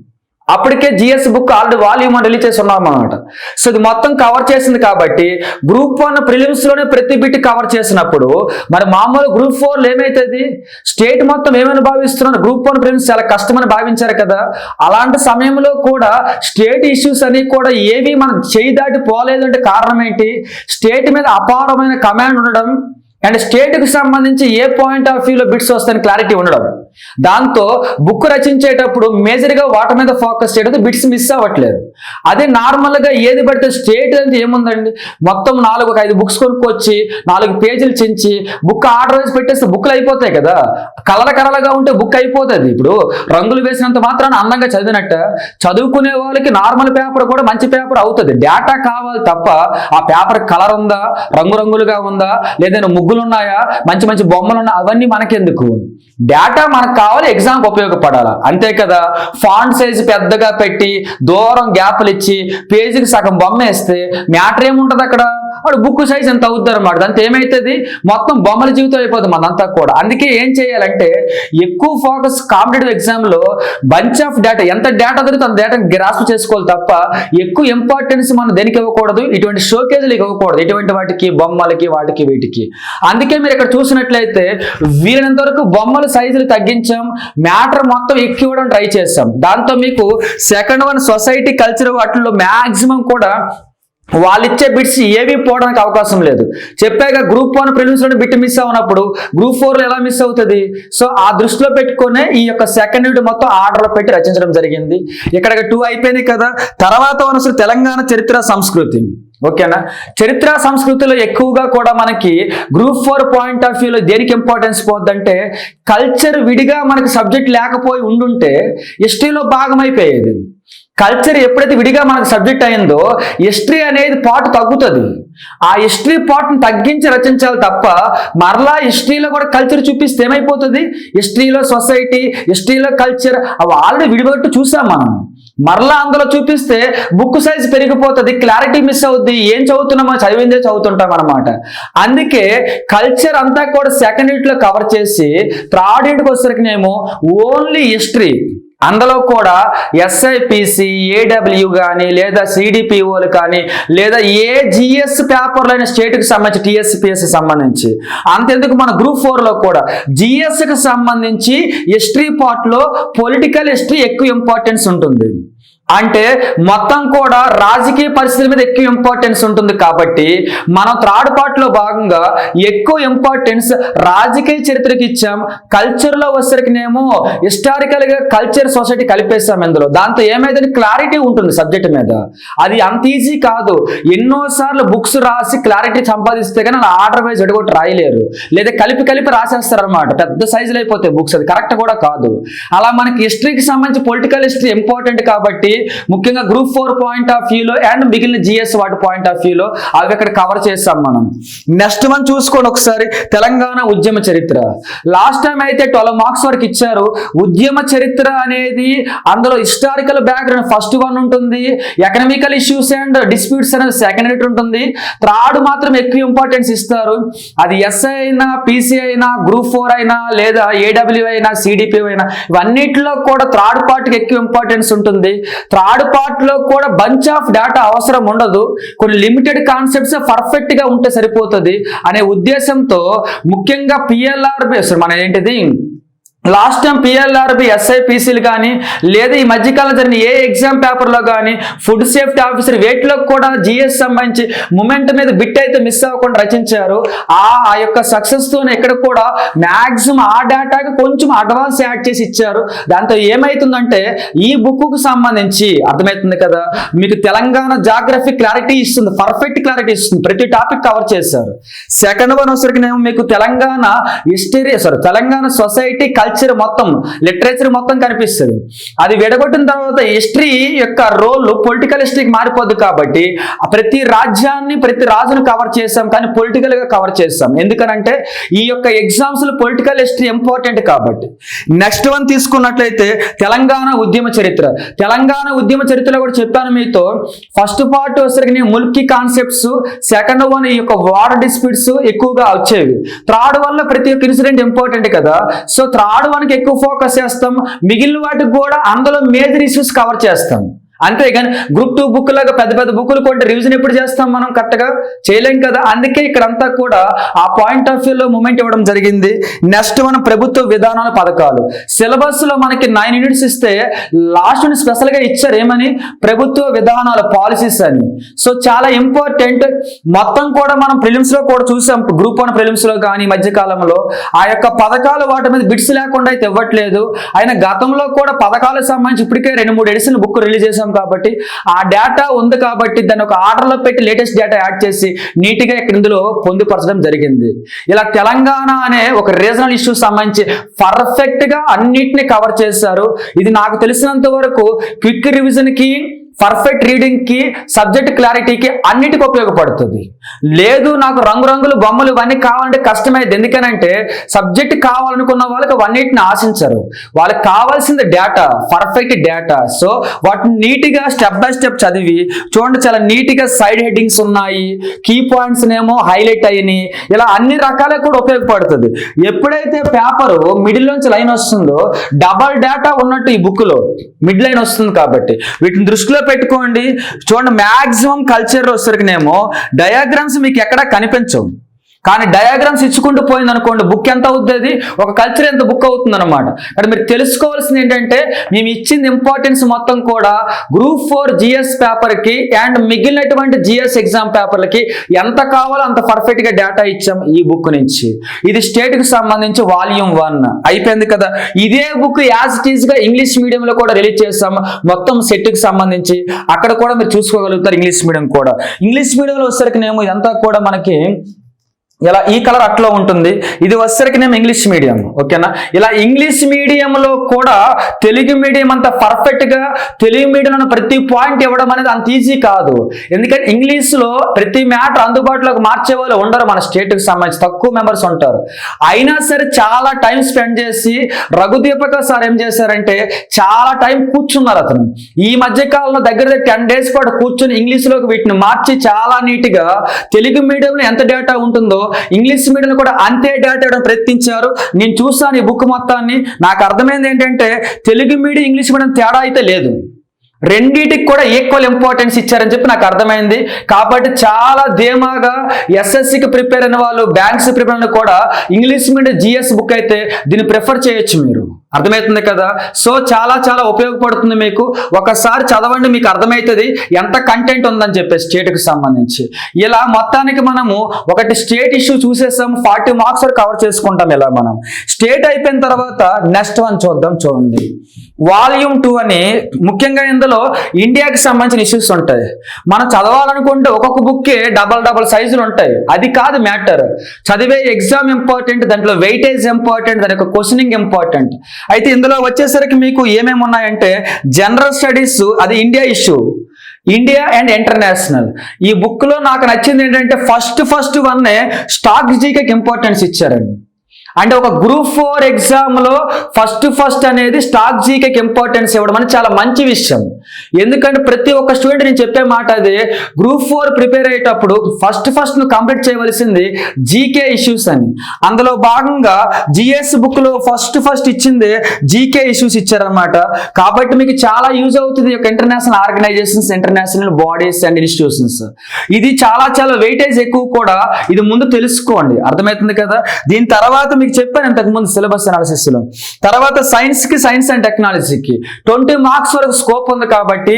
అప్పటికే GS book already volume 1 release చేసి ఉన్నాం అనమాట. సో ఇది మొత్తం కవర్ చేసింది కాబట్టి గ్రూప్ 1 ప్రిలిమ్స్ లోనే ప్రతి బిట్ కవర్ చేసినప్పుడు మరి మామూలు గ్రూప్ 4 ఏమైతుంది, స్టేట్ మొత్తం ఏమైనా భావిస్తున్నారు, గ్రూప్ 1 ప్రిలిమ్స్ చాలా కష్టమని భావించారు కదా. అలాంటి సమయంలో కూడా స్టేట్ ఇష్యూస్ అని కూడా ఏవి మనం చేయి దాటి పోలేదంటే కారణం ఏంటి, స్టేట్ మీద అపారమైన కమాండ్ ఉండడం అండ్ స్టేట్కి సంబంధించి ఏ పాయింట్ ఆఫ్ వ్యూలో బిట్స్ వస్తాయని క్లారిటీ ఉండడం. దాంతో బుక్ రచించేటప్పుడు మేజర్గా వాటి మీద ఫోకస్ చేయడం, బిట్స్ మిస్ అవ్వట్లేదు. అదే నార్మల్గా ఏది పడితే స్టేట్ అంటే ఏముందండి, మొత్తం 4-5 బుక్స్ కొనుక్కొచ్చి 4 పేజీలు చించి బుక్ ఆర్డర్ వేసి పెట్టేస్తే బుక్లు అయిపోతాయి కదా. కలగా ఉంటే బుక్ అయిపోతుంది. ఇప్పుడు రంగులు వేసినంత మాత్రాన అందంగా చదివినట్ట చదువుకునే వాళ్ళకి నార్మల్ పేపర్ కూడా మంచి పేపర్ అవుతుంది. డేటా కావాలి తప్ప ఆ పేపర్ కలర్ ఉందా, రంగురంగులుగా ఉందా, లేదా ముగ్గులు ఉన్నాయా, మంచి మంచి బొమ్మలు ఉన్నాయా, అవన్నీ మనకెందుకు. డేటా మనకు కావాలి, ఎగ్జామ్కి ఉపయోగపడాలా, అంతే కదా. ఫాంట్ సైజు పెద్దగా పెట్టి దూరం గ్యాప్లు ఇచ్చి పేజీకి సగం బొమ్మ వేస్తే మ్యాటర్ ఏముంటుంది అక్కడ, వాడు బుక్ సైజ్ ఎంత అవుతుంది అనమాట. దాంతో ఏమవుతుంది, మొత్తం బొమ్మల జీవితం అయిపోతుంది మనంతా కూడా. అందుకే ఏం చేయాలంటే ఎక్కువ ఫోకస్ కాంపిటేటివ్ ఎగ్జామ్ లో బంచ్ ఆఫ్ డేటా, ఎంత డేటా దొరికితే అంత డేటా గ్రాస్ప్ చేసుకోవాలి తప్ప ఎక్కువ ఇంపార్టెన్స్ మనం దేనికి ఇవ్వకూడదు, ఇటువంటి షోకేజ్లకు ఇవ్వకూడదు, ఇటువంటి వాటికి బొమ్మలకి వాటికి వీటికి. అందుకే మీరు ఇక్కడ చూసినట్లయితే వీలైనంత వరకు బొమ్మల సైజులు తగ్గించాం, మ్యాటర్ మొత్తం ఎక్కువ ఇవ్వడం ట్రై చేస్తాం. దాంతో మీకు సెకండ్ వన్ సొసైటీ కల్చర్ వాటిల్లో మ్యాక్సిమం కూడా వాళ్ళు ఇచ్చే బిట్స్ ఏవి పోవడానికి అవకాశం లేదు. చెప్పాక గ్రూప్ 1 ప్రిలిమ్స్ లోనే బిట్ మిస్ అవునప్పుడు గ్రూప్ 4 లో ఎలా మిస్ అవుతుంది. సో ఆ దృష్టిలో పెట్టుకునే ఈ యొక్క సెకండ్ యూనిట్ మొత్తం ఆర్డర్ లో పెట్టి రచించడం జరిగింది. ఇక్కడ 2 అయిపోయినాయి కదా. తర్వాత అసలు తెలంగాణ చరిత్ర సంస్కృతి, ఓకేనా. చరిత్ర సంస్కృతిలో ఎక్కువగా కూడా మనకి గ్రూప్ 4 పాయింట్ ఆఫ్ వ్యూలో దేనికి ఇంపార్టెన్స్ పోద్దంటే, కల్చర్ విడిగా మనకి సబ్జెక్ట్ లేకపోయి ఉండుంటే హిస్టరీలో భాగమైపోయేది. కల్చర్ ఎప్పుడైతే విడిగా మనకు సబ్జెక్ట్ అయిందో హిస్టరీ అనేది పార్ట్ తగ్గుతుంది. ఆ హిస్టరీ పార్ట్ని తగ్గించి రచించాలి తప్ప మరలా హిస్టరీలో కూడా కల్చర్ చూపిస్తే ఏమైపోతుంది, హిస్టరీలో సొసైటీ, హిస్టరీలో కల్చర్ అవి ఆల్రెడీ విడిపెట్టు చూసాం మనం. మరలా అందులో చూపిస్తే బుక్ సైజ్ పెరిగిపోతుంది, క్లారిటీ మిస్ అవుద్ది, ఏం చదువుతున్నామో చదివిందే చదువుతుంటాం అనమాట. అందుకే కల్చర్ అంతా కూడా సెకండ్ యూనిట్లో కవర్ చేసి థర్డ్ యూనిట్కి వచ్చేసరికినేమో ఓన్లీ హిస్టరీ, అందులో కూడా ఎస్ఐపిసి, ఏడబ్ల్యూ కానీ లేదా సిడిపిఓలు కానీ లేదా ఏ జిఎస్ పేపర్లు అయిన స్టేట్కి సంబంధించి టిఎస్పిఎస్కి సంబంధించి, అంతెందుకు మన గ్రూప్ 4లో కూడా జిఎస్కి సంబంధించి హిస్టరీ పార్ట్లో పొలిటికల్ హిస్టరీ ఎక్కువ ఇంపార్టెన్స్ ఉంటుంది. అంటే మొత్తం కూడా రాజకీయ పరిస్థితుల మీద ఎక్కువ ఇంపార్టెన్స్ ఉంటుంది. కాబట్టి మనం థర్డ్ పార్ట్లో భాగంగా ఎక్కువ ఇంపార్టెన్స్ రాజకీయ చరిత్రకి ఇచ్చాం. కల్చర్లో వచ్చేసరికినేమో హిస్టారికల్గా కల్చర్ సొసైటీ కలిపేస్తాం ఇందులో. దాంతో ఏమైందని క్లారిటీ ఉంటుంది సబ్జెక్ట్ మీద. అది అంత ఈజీ కాదు. ఎన్నోసార్లు బుక్స్ రాసి క్లారిటీ సంపాదిస్తే కానీ అలా ఆర్డర్ వైజ్ ఎడగొట్టి రాయలేరు, లేదా కలిపి రాసేస్తారు అనమాట. పెద్ద సైజులు అయిపోతాయి బుక్స్, అది కరెక్ట్ కూడా కాదు. అలా మనకి హిస్టరీకి సంబంధించి పొలిటికల్ హిస్టరీ ఇంపార్టెంట్ కాబట్టి ముఖ్యంగా గ్రూప్ 4 పాయింట్ ఆఫ్ వ్యూలో అండ్ మిగిలిన జిఎస్ వాటి పాయింట్ ఆఫ్ వ్యూలో అవి ఇక్కడ కవర్ చేస్తాం మనం. నెక్స్ట్ మనం చూసుకోండి ఒకసారి తెలంగాణ ఉద్యమ చరిత్ర. లాస్ట్ టైం అయితే 12 మార్క్స్ వరకు ఇచ్చారు. ఉద్యమ చరిత్ర అనేది అందులో హిస్టారికల్ బ్యాక్గ్రౌండ్ ఫస్ట్ 1 ఉంటుంది, ఎకనామికల్ ఇష్యూస్ అండ్ డిస్ప్యూట్స్ అనేది సెకండ్ యూనిట్ ఉంటుంది, థర్డ్ మాత్రం ఎక్కువ ఇంపార్టెన్స్ ఇస్తారు. అది ఎస్ఐ అయినా, పీసీ అయినా, గ్రూప్ 4 అయినా, లేదా ఏడబ్ల్యూ అయినా, సిడిపి అయినా, ఇవన్నిటిలో కూడా థర్డ్ పార్ట్కి ఎక్కువ ఇంపార్టెన్స్ ఉంటుంది. థర్డ్ పార్ట్ లో కూడా బంచ్ ఆఫ్ డేటా అవసరం ఉండదు, కొన్ని లిమిటెడ్ కాన్సెప్ట్స్ పర్ఫెక్ట్ గా ఉంటే సరిపోతుంది అనే ఉద్దేశంతో ముఖ్యంగా పిఎల్ఆర్బి మన ఏంటిది లాస్ట్ టైం పిఎల్ఆర్బి, ఎస్ఐపిసిలు కానీ లేదా ఈ మధ్యకాలంలో జరిగిన ఏ ఎగ్జామ్ పేపర్లో కానీ ఫుడ్ సేఫ్టీ ఆఫీసర్ వేటిలో కూడా జిఎస్ సంబంధించి మూమెంట్ మీద బిట్ అయితే మిస్ అవ్వకుండా రచించారు. ఆ యొక్క సక్సెస్తోనే ఇక్కడ కూడా మ్యాక్సిమం ఆ డేటాకి కొంచెం అడ్వాన్స్ యాడ్ చేసి ఇచ్చారు. దాంతో ఏమవుతుందంటే ఈ బుక్కు సంబంధించి అర్థమవుతుంది కదా మీకు, తెలంగాణ జాగ్రఫీ క్లారిటీ ఇస్తుంది, పర్ఫెక్ట్ క్లారిటీ ఇస్తుంది, ప్రతి టాపిక్ కవర్ చేశారు. సెకండ్ వన్ వచ్చరికినేమో మీకు Telangana history, Telangana society culture మొత్తం, లిటరేచర్ మొత్తం కనిపిస్తుంది. అది విడగొట్టిన తర్వాత హిస్టరీ యొక్క రోల్ పొలిటికల్ హిస్టరీకి మారిపోద్ది. కాబట్టి ప్రతి రాజ్యాన్ని, ప్రతి రాజును కవర్ చేస్తాం, కానీ పొలిటికల్ గా కవర్ చేస్తాం. ఎందుకనంటే ఈ యొక్క ఎగ్జామ్స్ లో పొలిటికల్ హిస్టరీ ఇంపార్టెంట్ కాబట్టి. నెక్స్ట్ వన్ తీసుకున్నట్లయితే తెలంగాణ ఉద్యమ చరిత్ర. తెలంగాణ ఉద్యమ చరిత్రలో కూడా చెప్పాను మీతో, ఫస్ట్ పార్ట్ వచ్చరికి ముల్కీ కాన్సెప్ట్స్, సెకండ్ వన్ ఈ యొక్క వార్ డిస్ప్యూట్స్ ఎక్కువగా వచ్చేవి. థర్డ్ వన్ లో ప్రతి ఒక్క ఇన్సిడెంట్ ఇంపార్టెంట్ కదా, సో థర్డ్ 1కి ఎక్కువ ఫోకస్ చేస్తాం, మిగిలిన వాటికి కూడా అందులో మేజర్ ఇష్యూస్ కవర్ చేస్తాం. అంతేగాని గ్రూప్ 2 బుక్ లాగా పెద్ద పెద్ద బుక్లు కొంటే రివిజన్ ఎప్పుడు చేస్తాం మనం, కరెక్ట్గా చేయలేం కదా. అందుకే ఇక్కడంతా కూడా ఆ పాయింట్ ఆఫ్ వ్యూలో మూమెంట్ ఇవ్వడం జరిగింది. నెక్స్ట్ మనం ప్రభుత్వ విధానాల పథకాలు. సిలబస్ లో మనకి 9 యూనిట్స్ ఇస్తే లాస్ట్ యూనిట్ స్పెషల్ గా ఇచ్చారు ఏమని, ప్రభుత్వ విధానాల పాలసీస్ అని. సో చాలా ఇంపార్టెంట్. మొత్తం కూడా మనం ప్రిలిమ్స్ లో కూడా చూసాం, గ్రూప్ 1 ప్రిలిమ్స్ లో కానీ మధ్యకాలంలో ఆ యొక్క పథకాలు వాటి మీద బిట్స్ లేకుండా అయితే ఇవ్వట్లేదు. అయినా గతంలో కూడా పథకాలకు సంబంధించి ఇప్పటికే 2-3 ఎడిషన్ బుక్ రిలీజ్ చేసాం కాబట్టి ఆ డేటా ఉంది. కాబట్టి దాన్ని ఒక ఆర్డర్లో పెట్టి లేటెస్ట్ డేటా యాడ్ చేసి నీట్గా ఇందులో పొందుపరచడం జరిగింది. ఇలా తెలంగాణ అనే ఒక రీజనల్ ఇష్యూ సంబంధించి పర్ఫెక్ట్ గా అన్నిటిని కవర్ చేశారు. ఇది నాకు తెలిసినంత వరకు క్విక్ రివిజన్ కి, పర్ఫెక్ట్ రీడింగ్ కి, సబ్జెక్ట్ క్లారిటీకి అన్నిటికీ ఉపయోగపడుతుంది. లేదు నాకు రంగురంగులు బొమ్మలు ఇవన్నీ కావాలంటే కష్టమైంది. ఎందుకనంటే సబ్జెక్ట్ కావాలనుకున్న వాళ్ళకి అవన్నిటిని ఆశించరు, వాళ్ళకి కావాల్సింది డేటా, పర్ఫెక్ట్ డేటా. సో వాటిని నీట్గా స్టెప్ బై స్టెప్ చదివి చూడండి, చాలా నీట్గా సైడ్ హెడ్డింగ్స్ ఉన్నాయి, కీ పాయింట్స్ ఏమో హైలైట్ అయినాయి, ఇలా అన్ని రకాలుగా కూడా ఉపయోగపడుతుంది. ఎప్పుడైతే పేపర్ మిడిల్ నుంచి లైన్ వస్తుందో డబల్ డేటా ఉన్నట్టు ఈ బుక్ లో మిడ్ లైన్ వస్తుంది. కాబట్టి వీటిని దృష్టిలో పెట్టుకోండి. చూడండి, మ్యాక్సిమం కల్చర్ వచ్చరికినేమో డయాగ్రామ్స్ మీకు ఎక్కడా కనిపించవు, కానీ డయాగ్రామ్స్ ఇచ్చుకుంటూ పోయింది అనుకోండి బుక్ ఎంత అవుతుంది, ఒక కల్చర్ ఎంత బుక్ అవుతుంది అనమాట. అంటే మీరు తెలుసుకోవాల్సింది ఏంటంటే మేము ఇచ్చింది ఇంపార్టెన్స్ మొత్తం కూడా గ్రూప్ 4 జిఎస్ పేపర్కి అండ్ మిగిలినటువంటి జిఎస్ ఎగ్జామ్ పేపర్లకి ఎంత కావాలో అంత పర్ఫెక్ట్ గా డేటా ఇచ్చాం ఈ బుక్ నుంచి. ఇది స్టేట్ కి సంబంధించి వాల్యూమ్ 1 అయిపోయింది కదా. ఇదే బుక్ యాజ్ ఇట్ ఈజ్ గా ఇంగ్లీష్ మీడియంలో కూడా రిలీజ్ చేస్తాం, మొత్తం సెట్ కి సంబంధించి. అక్కడ కూడా మీరు చూసుకోగలుగుతారు ఇంగ్లీష్ మీడియం కూడా. ఇంగ్లీష్ మీడియంలో వచ్చేసరికినేమో ఇదంతా కూడా మనకి ఇలా ఈ కలర్ అట్లా ఉంటుంది. ఇది వచ్చేసరికి నేను ఇంగ్లీష్ మీడియం, ఓకేనా. ఇలా ఇంగ్లీష్ మీడియంలో కూడా తెలుగు మీడియం అంత పర్ఫెక్ట్గా తెలుగు మీడియంలో ప్రతి పాయింట్ ఇవ్వడం అనేది అంత ఈజీ కాదు. ఎందుకంటే ఇంగ్లీష్లో ప్రతి మ్యాటర్ అందుబాటులోకి మార్చే వాళ్ళు ఉండరు, మన స్టేట్కి సంబంధించి తక్కువ మెంబర్స్ ఉంటారు. అయినా సరే చాలా టైం స్పెండ్ చేసి రఘుదీపక సార్ ఏం చేశారంటే చాలా టైం కూర్చున్నారు అతను. ఈ మధ్య కాలంలో దగ్గర 10 days పాటు కూర్చొని ఇంగ్లీష్లోకి వీటిని మార్చి చాలా నీట్గా తెలుగు మీడియంలో ఎంత డేటా ఉంటుందో ఇంగ్లీష్ మీడియంలో కూడా అంతే డేటా ఇవ్వడం ప్రయత్నించారు. నేను చూస్తాను ఈ బుక్ మొత్తాన్ని, నాకు అర్థమైంది ఏంటంటే తెలుగు మీడియం ఇంగ్లీష్ మీడియం తేడా అయితే లేదు, రెండింటికి కూడా ఈక్వల్ ఇంపార్టెన్స్ ఇచ్చారని చెప్పి నాకు అర్థమైంది. కాబట్టి చాలా ధీమాగా ఎస్ఎస్సికి ప్రిపేర్ అయిన వాళ్ళు, బ్యాంక్స్ ప్రిపేర్ అయిన కూడా ఇంగ్లీష్ మీడియం జిఎస్ బుక్ అయితే దీన్ని ప్రిఫర్ చేయొచ్చు, మీరు అర్థమవుతుంది కదా. సో చాలా చాలా ఉపయోగపడుతుంది మీకు. ఒకసారి చదవండి, మీకు అర్థమవుతుంది ఎంత కంటెంట్ ఉందని చెప్పి స్టేట్కి సంబంధించి. ఇలా మొత్తానికి మనము ఒకటి స్టేట్ ఇష్యూ చూసేసాము, 40 మార్క్స్ వరకు కవర్ చేసుకుంటాం. ఇలా మనం స్టేట్ అయిపోయిన తర్వాత నెక్స్ట్ వన్ చూద్దాం. చూడండి, వాల్యూమ్ 2 అని ముఖ్యంగా ఇందులో ఇండియాకి సంబంధించిన ఇష్యూస్ ఉంటాయి. మనం చదవాలనుకుంటే ఒక్కొక్క బుక్కే డబల్ సైజులు ఉంటాయి, అది కాదు మ్యాటర్. చదివే ఎగ్జామ్ ఇంపార్టెంట్, దాంట్లో వెయిటేజ్ ఇంపార్టెంట్, దాని యొక్క క్వశ్చనింగ్ ఇంపార్టెంట్. అయితే ఇందులో వచ్చేసరికి మీకు ఏమేమి ఉన్నాయంటే జనరల్ స్టడీస్, అది India issue, India and international. ఈ బుక్ లో నాకు నచ్చింది ఏంటంటే ఫస్ట్ వన్నే స్టాక్ జీకేకి ఇంపార్టెన్స్ ఇచ్చారండి. అంటే ఒక గ్రూప్ 4 ఎగ్జామ్లో ఫస్ట్ అనేది స్టాక్ జీకేకి ఇంపార్టెన్స్ ఇవ్వడం అనేది చాలా మంచి విషయం. ఎందుకంటే ప్రతి ఒక్క స్టూడెంట్ నేను చెప్పే మాట అదే, గ్రూప్ 4 ప్రిపేర్ అయ్యేటప్పుడు ఫస్ట్ నువ్వు కంప్లీట్ చేయవలసింది జీకే ఇష్యూస్ అని. అందులో భాగంగా జిఎస్ బుక్లో ఫస్ట్ ఇచ్చింది జీకే ఇష్యూస్ ఇచ్చారనమాట. కాబట్టి మీకు చాలా యూజ్ అవుతుంది యొక్క international organisations, international bodies and institutions. ఇది చాలా వెయిటేజ్ ఎక్కువ కూడా, ఇది ముందు తెలుసుకోండి, అర్థమవుతుంది కదా. దీని తర్వాత మీకు చెప్పాను ఇంతకుముందు సిలబస్ అనాలిసిస్ లో. తర్వాత సైన్స్ అండ్ టెక్నాలజీకి 20 మార్క్స్ వరకు స్కోప్ ఉంది. కాబట్టి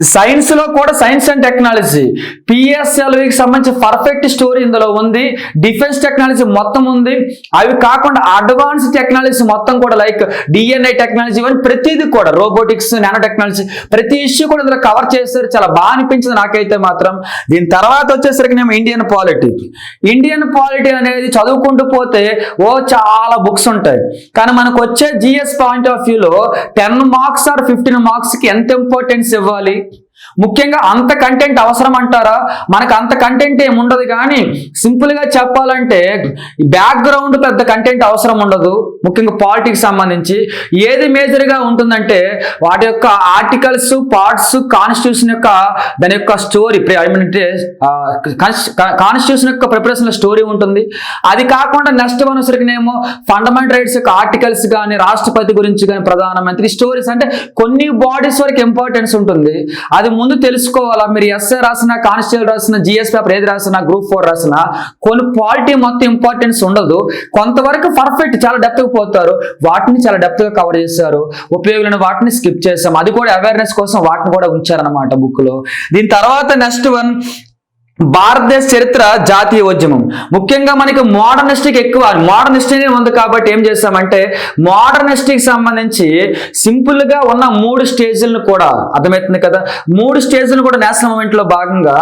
సైన్స్ లో కూడా సైన్స్ అండ్ టెక్నాలజీ, పిఎస్ఎల్వికి సంబంధించి పర్ఫెక్ట్ స్టోరీ ఇందులో ఉంది. డిఫెన్స్ టెక్నాలజీ మొత్తం ఉంది. అవి కాకుండా అడ్వాన్స్ టెక్నాలజీ మొత్తం కూడా లైక్ డిఎన్ఏ టెక్నాలజీ ఇవన్నీ ప్రతిదీ కూడా, రోబోటిక్స్, నానో టెక్నాలజీ, ప్రతి ఇష్యూ కూడా ఇందులో కవర్ చేస్తారు. చాలా బాగా అనిపించింది నాకైతే మాత్రం. దీని తర్వాత వచ్చేసరికి నేను ఇండియన్ పాలిటీ అనేది చదువుకుంటూ పోతే చాలా బుక్స్ ఉంటాయి. కానీ మనకు వచ్చే జిఎస్ పాయింట్ ఆఫ్ వ్యూలో 10 మార్క్స్ ఆర్ 15 మార్క్స్కి ఎంత ఇంపార్టెన్స్ ఇవ్వాలి, ముఖ్యంగా అంత కంటెంట్ అవసరం అంటారా? మనకు అంత కంటెంట్ ఏమి ఉండదు, కానీ సింపుల్గా చెప్పాలంటే బ్యాక్గ్రౌండ్ పెద్ద కంటెంట్ అవసరం ఉండదు. ముఖ్యంగా పాలిటిక్స్ సంబంధించి ఏది మేజర్గా ఉంటుందంటే వాటి యొక్క ఆర్టికల్స్, పార్ట్స్, కాన్స్టిట్యూషన్ యొక్క దాని యొక్క స్టోరీ, కాన్స్టిట్యూషన్ యొక్క ప్రిపరేషన్ స్టోరీ ఉంటుంది. అది కాకుండా నెక్స్ట్ వన్ వచ్చరికినేమో ఫండమెంటల్ రైట్స్ యొక్క ఆర్టికల్స్ కానీ, రాష్ట్రపతి గురించి కానీ, ప్రధానమంత్రి స్టోరీస్, అంటే కొన్ని బాడీస్ వరకు ఇంపార్టెన్స్ ఉంటుంది. అది ముందు తెలుసుకోవాలా. మీరు ఎస్ఏ రాసినా, కానిస్టేబుల్ రాసినా, జిఎస్ పేపర్ ఏది రాసినా, గ్రూప్ 4 రాసినా కొన్ని పాలిటీ మొత్తం ఇంపార్టెన్స్ ఉండదు. కొంతవరకు పర్ఫెక్ట్ చాలా డెప్త్గా పోతారు, వాటిని చాలా డెప్త్గా కవర్ చేశారు. ఉపయోగమైన వాటిని స్కిప్ చేసాం, అది కూడా అవేర్నెస్ కోసం వాటిని కూడా ఉంచారనమాట బుక్ లో. దీని తర్వాత నెక్స్ట్ వన్ భారతదేశ చరిత్ర, జాతీయ ఉద్యమం. ముఖ్యంగా మనకి మోడర్నిస్టిక్ ఎక్కువ, మోడర్నిస్టీ ఉంది. కాబట్టి ఏం చేస్తామంటే మోడర్నిస్టిక్ సంబంధించి సింపుల్ గా ఉన్న 3 స్టేజ్లను కూడా, అర్థమవుతుంది కదా, 3 స్టేజ్లను కూడా నేషనల్ మూవ్మెంట్ లో భాగంగా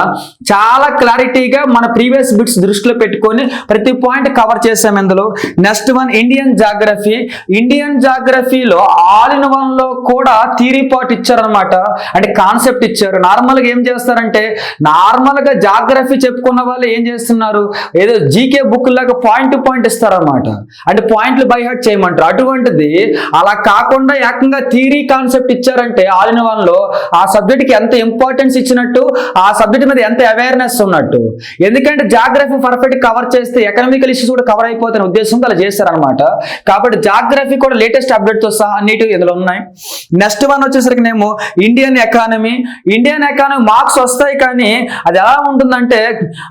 చాలా క్లారిటీగా మన ప్రీవియస్ బిట్స్ దృష్టిలో పెట్టుకొని ప్రతి పాయింట్ కవర్ చేసాం ఇందులో. నెక్స్ట్ వన్ ఇండియన్ జాగ్రఫీలో ఆల్ ఇన్ వన్ లో కూడా థియరీ పార్ట్ ఇచ్చారనమాట, అంటే కాన్సెప్ట్ ఇచ్చారు. నార్మల్గా ఏం చేస్తారంటే నార్మల్గా జాగ్రఫీ చెప్పుకున్న వాళ్ళు ఏం చేస్తున్నారు, ఏదో జీకే బుక్ లాగా పాయింట్ టు పాయింట్ ఇస్తారనమాట, అంటే పాయింట్లు బై హార్ట్ చేయమంటారు. అటువంటిది అలా కాకుండా ఏకంగా థియరీ కాన్సెప్ట్ ఇచ్చారంటే ఆల్ ఇన్ వన్ లో ఆ సబ్జెక్ట్ కి ఎంత ఇంపార్టెన్స్ ఇచ్చినట్టు, ఆ సబ్జెక్ట్ మీద ఎంత అవేర్నెస్ ఉన్నట్టు. ఎందుకంటే జాగ్రఫీ పర్ఫెక్ట్ కవర్ చేస్తే ఎకనామికల్ ఇష్యూస్ కూడా కవర్ అయిపోతున్న ఉద్దేశంతో అలా చేస్తారనమాట. కాబట్టి జాగ్రఫీ కూడా లేటెస్ట్ అప్డేట్ తో సహా అన్నిటి ఇందులో ఉన్నాయి. నెక్స్ట్ వన్ వచ్చేసరికి నేమో ఇండియన్ ఎకానమీ మార్క్స్ వస్తాయి, కానీ అది ఎలా ఉంటుందంటే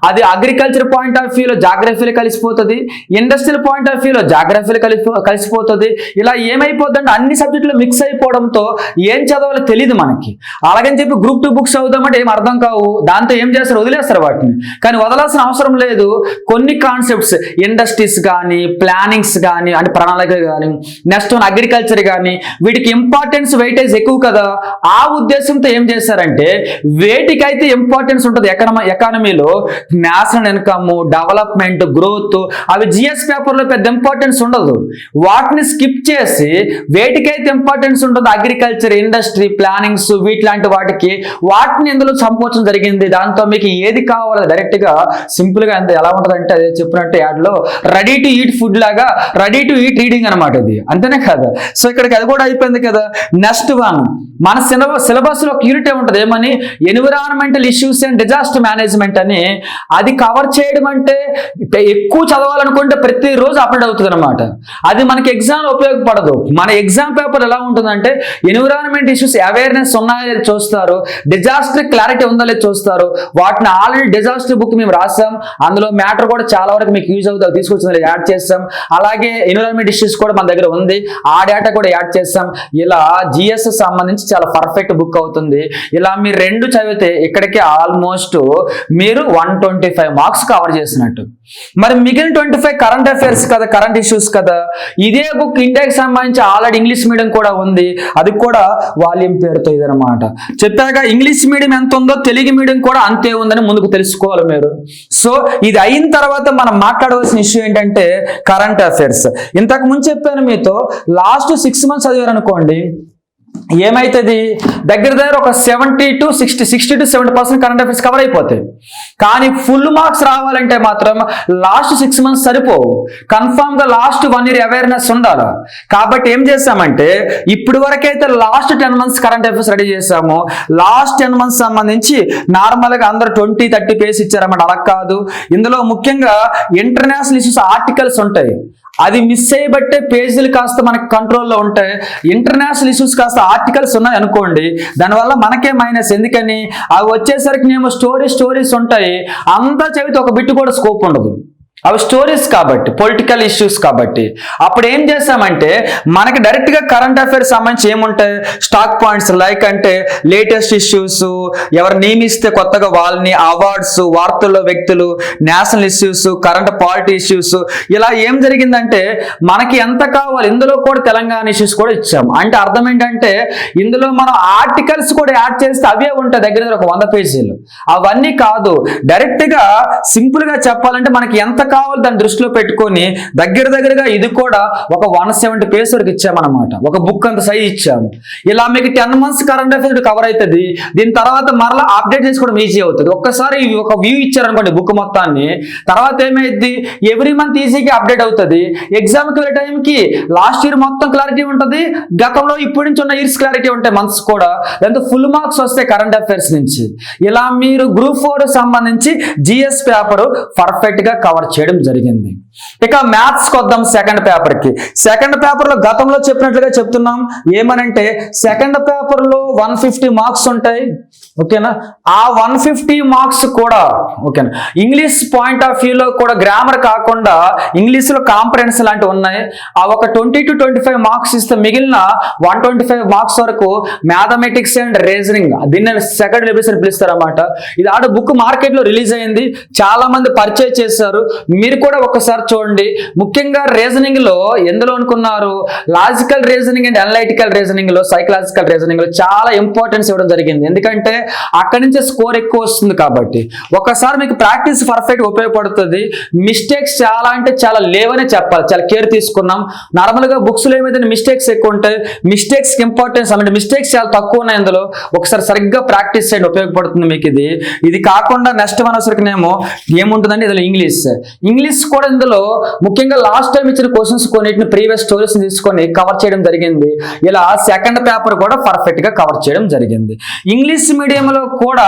అది అగ్రికల్చర్ పాయింట్ ఆఫ్ వ్యూలో జాగ్రఫీలో కలిసిపోతుంది, ఇండస్ట్రియల్ పాయింట్ ఆఫ్ వ్యూలో జాగ్రఫీలో కలిసిపోతుంది. ఇలా ఏమైపోతుంది అంటే అన్ని సబ్జెక్టులు మిక్స్ అయిపోవడంతో ఏం చదవాలో తెలియదు మనకి. అలాగని చెప్పి గ్రూప్ 2 బుక్స్ చదువుదామంటే ఏం అర్థం కావు, దాంతో ఏం చేస్తారు, వదిలేస్తారు వాటిని. కానీ వదలాల్సిన అవసరం లేదు. కొన్ని కాన్సెప్ట్స్ ఇండస్ట్రీస్ కానీ, ప్లానింగ్స్ కానీ, అంటే ప్రణాళిక కానీ, నెక్స్ట్ వన్ అగ్రికల్చర్ కానీ, వీటికి ఇంపార్టెన్స్ వెయిటేజ్ ఎక్కువ కదా. ఆ ఉద్దేశంతో ఏం చేశారంటే వేటికైతే ఇంపార్టెన్స్ ఉంటుంది, ఎకానమీ ఎకానమీలో నేషనల్ ఇన్కమ్, డెవలప్మెంట్, గ్రోత్ అవి జిఎస్ పేపర్లో పెద్ద ఇంపార్టెన్స్ ఉండదు. వాటిని స్కిప్ చేసి వేటికైతే ఇంపార్టెన్స్ ఉంటుందో అగ్రికల్చర్, ఇండస్ట్రీ, ప్లానింగ్స్ వీటిలాంటి వాటిని ఇందులో సంపోచం జరిగింది. దాంతో మీకు ఏది కావాలో డైరెక్ట్గా సింపుల్గా ఎంత ఎలా ఉంటుందంటే అదే చెప్పినట్టు యాడ్లో రెడీ టు ఈట్ ఫుడ్ లాగా రెడీ టు ఈట్ రీడింగ్ అనమాట ఇది, అంతేనే కదా. సో ఇక్కడికి అది కూడా అయిపోయింది కదా. నెక్స్ట్ వన్ మన సిలబస్లో ఒక యూనిట్ ఉంటుంది, ఏమని environmental issues and disaster management అని. అది కవర్ చేయడం అంటే ఎక్కువ చదవాలనుకుంటే ప్రతిరోజు అప్లోడ్ అవుతుంది అనమాట. అది మనకి ఎగ్జామ్ ఉపయోగపడదు. మన ఎగ్జామ్ పేపర్ ఎలా ఉంటుందంటే ఎన్విరాన్మెంట్ ఇష్యూస్ అవేర్నెస్ ఉన్నాయో లేదో చూస్తారు, డిజాస్టర్ క్లారిటీ ఉందో లేదో చూస్తారు. వాటిని ఆల్రెడీ డిజాస్టర్ బుక్ మేము రాసాం, అందులో మ్యాటర్ కూడా చాలా వరకు మీకు యూజ్ అవుతుంది, తీసుకొచ్చి యాడ్ చేస్తాం. అలాగే ఎన్విరాన్మెంట్ ఇష్యూస్ కూడా మన దగ్గర ఉంది, ఆ డేటా కూడా యాడ్ చేస్తాం. ఇలా జిఎస్ సంబంధించి చాలా పర్ఫెక్ట్ బుక్ అవుతుంది. ఇలా మీరు రెండు చదివితే ఇక్కడికి ఆల్మోస్ట్ మీరు 125 మార్క్స్ కవర్ చేసినట్టు. మరి మిగిలిన 25 కరెంట్ అఫైర్స్ కదా, కరెంట్ ఇష్యూస్ కదా. ఇదే బుక్ ఇండియాకి సంబంధించి ఆల్రెడీ ఇంగ్లీష్ మీడియం కూడా ఉంది, అది కూడా వాల్యూమ్ పేరుతో ఇదనమాట. చెప్పాక ఇంగ్లీష్ మీడియం ఎంత ఉందో తెలుగు మీడియం కూడా అంతే ఉందని ముందుకు తెలుసుకోవాలి మీరు. సో ఇది అయిన తర్వాత మనం మాట్లాడవలసిన ఇష్యూ ఏంటంటే కరెంట్ అఫైర్స్. ఇంతకు ముందు చెప్పాను మీతో, లాస్ట్ 6 months చదివారనుకోండి ఏమైతుంది, దగ్గర ఒక 60 to 70% కరెంట్ అఫైర్స్ కవర్ అయిపోతాయి. కానీ ఫుల్ మార్క్స్ రావాలంటే మాత్రం లాస్ట్ 6 months సరిపోవు, కన్ఫామ్ గా లాస్ట్ 1 year అవేర్నెస్ ఉండాలి. కాబట్టి ఏం చేస్తామంటే ఇప్పుడు వరకైతే last 10 months current affairs ready చేసాము. లాస్ట్ 10 months సంబంధించి నార్మల్ గా అందరూ 20-30 పేజెస్ ఇచ్చారన్నమాట. అలా కాదు, ఇందులో ముఖ్యంగా ఇంటర్నేషనల్ ఇష్యూస్ ఆర్టికల్స్ ఉంటాయి, అది మిస్ అయ్యబట్టే పేజీలు కాస్త మనకి కంట్రోల్లో ఉంటాయి. ఇంటర్నేషనల్ ఇష్యూస్ కాస్త ఆర్టికల్స్ ఉన్నాయి అనుకోండి, దానివల్ల మనకే మైనస్. ఎందుకని అవి వచ్చేసరికి మేము స్టోరీస్ ఉంటాయి, అంతా చదివితే ఒక బిట్ కూడా స్కోప్ ఉండదు. అవి స్టోరీస్ కాబట్టి, పొలిటికల్ ఇష్యూస్ కాబట్టి. అప్పుడు ఏం చేస్తామంటే మనకి డైరెక్ట్గా కరెంట్ అఫైర్స్ సంబంధించి ఏముంటాయి, స్టాక్ పాయింట్స్, లైక్ అంటే లేటెస్ట్ ఇష్యూస్, ఎవరు నియమిస్తే కొత్తగా వాళ్ళని, అవార్డ్స్, వార్తల్లో వ్యక్తులు, national issues, current polity issues. ఇలా ఏం జరిగిందంటే మనకి ఎంత కావాలి, ఇందులో కూడా తెలంగాణ ఇష్యూస్ కూడా ఇచ్చాము. అంటే అర్థం ఏంటంటే ఇందులో మనం ఆర్టికల్స్ కూడా యాడ్ చేస్తే అవే ఉంటాయి, దగ్గర ఒక 100 పేజీలు. అవన్నీ కాదు, డైరెక్ట్గా సింపుల్గా చెప్పాలంటే మనకి ఎంత కావాలి దాన్ని దృష్టిలో పెట్టుకొని దగ్గరగా ఇది కూడా ఒక 170 పేజెస్ వరకు ఇచ్చామన్నమాట. ఒక బుక్ అంత సైజ్ ఇచ్చాము. ఇలా మీకు 10 months కరెంట్ అఫైర్స్ కవర్ అవుతుంది. దీని తర్వాత మరలా అప్డేట్ చేసుకోవడం ఈజీ అవుతుంది. ఒక్కసారి ఒక వ్యూ ఇచ్చారనుకోండి బుక్ మొత్తాన్ని, తర్వాత ఏమైంది ఎవ్రీ మంత్ ఈజీగా అప్డేట్ అవుతుంది. ఎగ్జామ్కి వెళ్ళే టైంకి లాస్ట్ ఇయర్ మొత్తం క్లారిటీ ఉంటుంది, గతంలో ఇప్పటి నుంచి ఉన్న ఇయర్స్ క్లారిటీ ఉంటాయి, మంత్స్ కూడా. దాంతో ఫుల్ మార్క్స్ వస్తాయి కరెంట్ అఫైర్స్ నుంచి. ఇలా మీరు గ్రూప్ 4 సంబంధించి జిఎస్ పేపర్ పర్ఫెక్ట్ గా కవర్ చేయడం జరిగింది. ఇక మ్యాథ్స్ కొద్దాం సెకండ్ పేపర్ కి. సెకండ్ పేపర్ లో గతంలో చెప్పినట్లుగా చెప్తున్నాం, ఏమనంటే సెకండ్ పేపర్ లో 150 మార్క్స్ ఉంటాయి, ఓకేనా. ఆ 150 మార్క్స్ కూడా ఓకేనా ఇంగ్లీష్ పాయింట్ ఆఫ్ వ్యూలో కూడా గ్రామర్ కాకుండా ఇంగ్లీష్ లో కాంప్రహెన్షన్ లాంటివి ఉన్నాయి. ఆ ఒక 20 to 25 మార్క్స్ ఇస్తే మిగిలిన 125 మార్క్స్ వరకు మ్యాథమెటిక్స్ అండ్ రీజనింగ్, దీన్ని సెకండ్ లెవెల్స్ అని పిలుస్తారన్నమాట. ఇది ఆడ బుక్ మార్కెట్ లో రిలీజ్ అయింది, చాలా మంది పర్చేజ్ చేశారు. మీరు కూడా ఒక్కసారి చూడండి. ముఖ్యంగా రీజనింగ్ లో ఎందులో అనుకున్నారు, logical reasoning and analytical reasoning లో, సైకలాజికల్ రీజనింగ్ లో చాలా ఇంపార్టెన్స్ ఇవ్వడం జరిగింది. ఎందుకంటే అక్కడి నుంచే స్కోర్ ఎక్కువ వస్తుంది కాబట్టి. ఒకసారి మీకు ప్రాక్టీస్ పర్ఫెక్ట్ ఉపయోగపడుతుంది. మిస్టేక్స్ చాలా అంటే చాలా లేవనే చెప్పాలి, చాలా కేర్ తీసుకున్నాం. నార్మల్ గా బుక్స్ లో ఏమైతే మిస్టేక్స్ ఎక్కువ ఉంటాయి, మిస్టేక్స్ ఇంపార్టెన్స్ అంటే మిస్టేక్స్ చాలా తక్కువ ఉన్నాయి ఇందులో. ఒకసారి సరిగ్గా ప్రాక్టీస్ చేయండి, ఉపయోగపడుతుంది మీకు ఇది కాకుండా నెక్స్ట్ వన్ వచ్చరికినేమో ఏముంటుందంటే ఇందులో ఇంగ్లీష్ కూడా ఇందులో ముఖ్యంగా లాస్ట్ టైం ఇచ్చిన క్వశ్చన్స్ కొన్నిటిని ప్రీవియస్ స్టోరీస్ తీసుకొని కవర్ చేయడం జరిగింది. ఇలా సెకండ్ పేపర్ కూడా పర్ఫెక్ట్ గా కవర్ చేయడం జరిగింది. ఇంగ్లీష్ మీడియంలో కూడా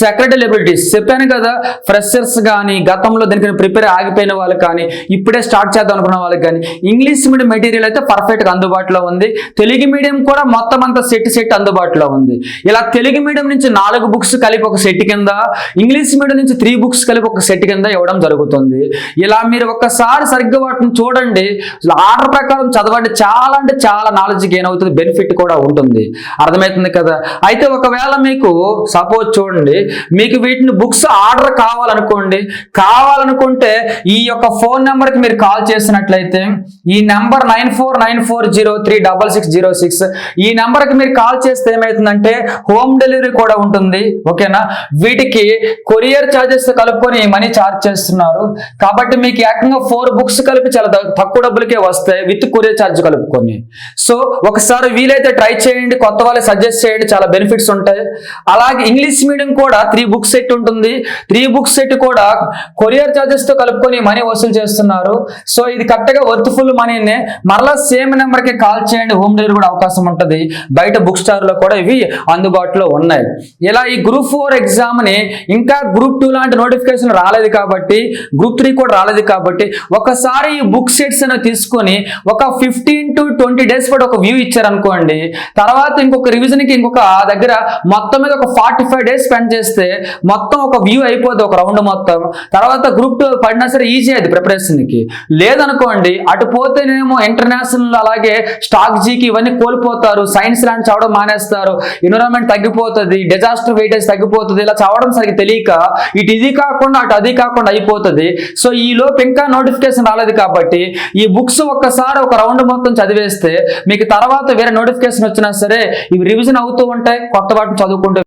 సెక్రటరీ ఎబిలిటీస్ చెప్పాను కదా, ఫ్రెషర్స్ కానీ గతంలో దీనికి ప్రిపేర్ ఆగిపోయిన వాళ్ళు కానీ ఇప్పుడే స్టార్ట్ చేద్దాం అనుకున్న వాళ్ళకి కానీ ఇంగ్లీష్ మీడియం మెటీరియల్ అయితే పర్ఫెక్ట్ గా అందుబాటులో ఉంది. తెలుగు మీడియం కూడా మొత్తం అంతా సెట్ అందుబాటులో ఉంది. ఇలా తెలుగు మీడియం నుంచి 4 బుక్స్ కలిపి ఒక సెట్ కింద, ఇంగ్లీష్ మీడియం నుంచి 3 బుక్స్ కలిపి ఒక సెట్ కింద ఇవ్వడం జరుగుతుంది. ఇలా మీరు ఒక్కసారి సరిగ్గా వాటిని చూడండి, ఆర్డర్ ప్రకారం చదవండి, చాలా అంటే చాలా నాలెడ్జ్ గెయిన్ అవుతుంది, బెనిఫిట్ కూడా ఉంటుంది. అర్థమవుతుంది కదా. అయితే ఒకవేళ మీకు సపోజ్ చూడండి, మీకు వీటిని బుక్స్ ఆర్డర్ కావాలనుకుంటే ఈ యొక్క ఫోన్ నెంబర్కి మీరు కాల్ చేసినట్లయితే, ఈ నెంబర్ 9494036606, ఈ నెంబర్కి మీరు కాల్ చేస్తే ఏమవుతుందంటే హోమ్ డెలివరీ కూడా ఉంటుంది. ఓకేనా. వీటికి కొరియర్ ఛార్జెస్ కలుపుకొని మనీ ఛార్జ్ చేస్తున్నారు. కాబట్టి మీకు ఏకంగా 4 బుక్స్ కలిపి చాలా తక్కువ డబ్బులకే వస్తాయి, విత్ కొరియర్ ఛార్జ్ కలుపుకొని. సో ఒకసారి వీలైతే ట్రై చేయండి, కొత్త వాళ్ళకి సజెస్ట్ చేయండి, చాలా బెనిఫిట్స్ ఉంటాయి. అలాగే ఇంగ్లీష్ మీడియం కూడా 3 బుక్స్ సెట్ ఉంటుంది. 3 బుక్స్ సెట్ కూడా కొరియర్ ఛార్జెస్ తో కలుపుకొని మనీ వసూలు చేస్తున్నారు. సో ఇది కరెక్ట్గా వర్త్ఫుల్ మనీనే. మరలా సేమ్ నెంబర్కి కాల్ చేయండి, హోమ్ డెలివరీ కూడా అవకాశం ఉంటుంది. బయట బుక్ స్టార్ లో కూడా ఇవి అందుబాటులో ఉన్నాయి. ఇలా ఈ గ్రూప్ 4 ఎగ్జామ్ ని ఇంకా గ్రూప్ 2 లాంటి నోటిఫికేషన్ రాలేదు కాబట్టి, గ్రూప్ 3 కూడా రాలేదు కాబట్టి, ఒకసారి ఈ బుక్ సెట్స్ అనేవి తీసుకొని ఒక 15 to 20 డేస్ పాటు ఒక వ్యూ ఇచ్చారనుకోండి, తర్వాత ఇంకొక రివిజన్ కి ఇంకొక దగ్గర మొత్తం మీద ఒక 45 డేస్ స్పెండ్ చేస్తే మొత్తం ఒక వ్యూ అయిపోతుంది, ఒక రౌండ్ మొత్తం. తర్వాత గ్రూప్ 2 పడినా సరే ఈజీ అది ప్రిపరేషన్ కి. లేదనుకోండి, అటు పోతేనేమో ఇంటర్నేషనల్ అలాగే స్టాక్ జీకి ఇవన్నీ కోల్పోతారు, సైన్స్ ల్యాండ్ చదవడం మానేస్తారు, ఎన్విరాన్మెంట్ తగ్గిపోతుంది, డిజాస్టర్ వెయిటేజ్ తగ్గిపోతుంది. ఇలా చదవడం సరిగ్గా తెలియక ఇటు ఇది కాకుండా అటు అది కాకుండా అయిపోతుంది. సో ఈ లోపు ఇంకా నోటిఫికేషన్ రాలేదు కాబట్టి ఈ బుక్స్ ఒక్కసారి ఒక రౌండ్ మొత్తం చదివేస్తే మీకు తర్వాత వేరే నోటిఫికేషన్ వచ్చినా సరే ఇవి రివిజన్ అవుతూ ఉంటాయి, కొత్త వాటిని చదువుకుంటూ